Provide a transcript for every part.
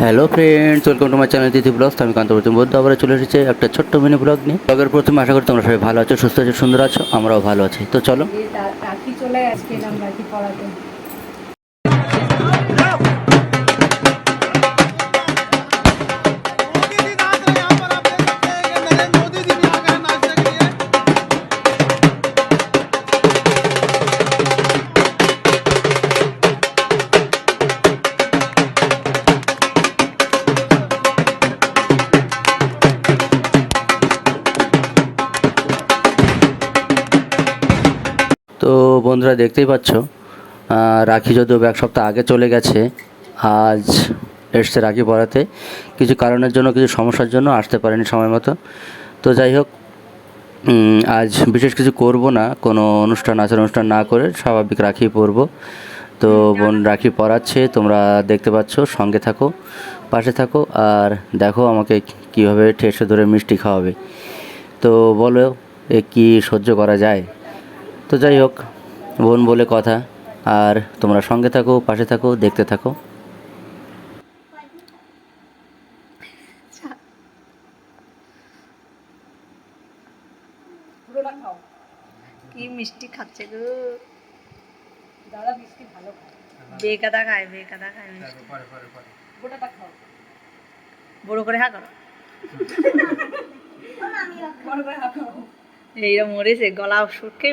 Hello friends, welcome to my channel দিদি blogs. আমি কান্তপ্রতিম বৌদ্ধ আবার চলে এসেছি একটা ছোট্ট মিনি ব্লগ নিয়ে। ব্লগের প্রথমে আশা করি তোমরা সবাই ভালো আছো, সুস্থ আছো, সুন্দর আছো, আমরাও ভালো আছি। তো চলো রাখি চলে আজকে এলাম রাখি পড়াতে। তো বন্ধুরা দেখতেই পাচ্ছ, রাখি যদিও এক সপ্তাহ আগে চলে গেছে, আজ এসছে রাখি পড়াতে। কিছু কারণের জন্য, কিছু সমস্যার জন্য আসতে পারেনি সময় মতো। তো যাই হোক, আজ বিশেষ কিছু করব না, কোনো আচার অনুষ্ঠান না করে স্বাভাবিক রাখি পরবো। তো বোন রাখি পরাচ্ছে, তোমরা দেখতে পাচ্ছ, সঙ্গে থাকো, পাশে থাকো, আর দেখো আমাকে কীভাবে ঠেসে ধরে মিষ্টি খাওয়াবে। তো বলো, এ কি সহ্য করা যায়? তো যাই হোক, বোন বলে কথা, আর তোমরা সঙ্গে থাকো, পাশে থাকো, দেখতে থাকো। কি মিষ্টি খাচ্ছে গো দাদা, মিষ্টি ভালো খায়। বেকাদা খায় মিষ্টি। গোটাটা খাও, বড় করে হা করো। এইরা মরেছে, গলা শুটকে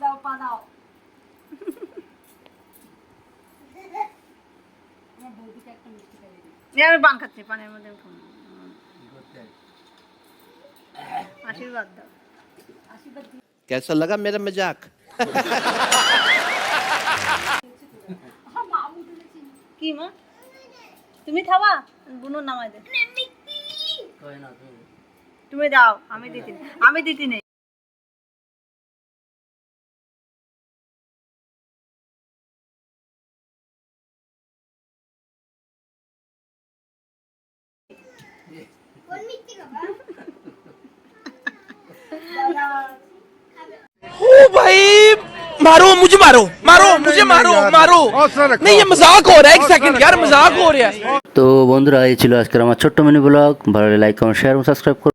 দাও, পা দাও। আমি পান খাচ্ছি, পানের মধ্যে আশীর্বাদ দাও। कैसा लगा मेरा मजाक? কি মা, তুমি খাবা? বুনো নামাই দে, তুমি দাও, আমি দিতি নেই। ओ भाई, मारो मुझे, मारो नहीं, ये मजाक हो रहा है। एक सेकंड यार, मजाक हो रहा है। তো বন্ধুরা, এই ছিল আজকের আমার ছোট্ট মিনি ব্লগ। ভালো লাগলে লাইক, কমেন্ট, শেয়ার এবং সাবস্ক্রাইব করো।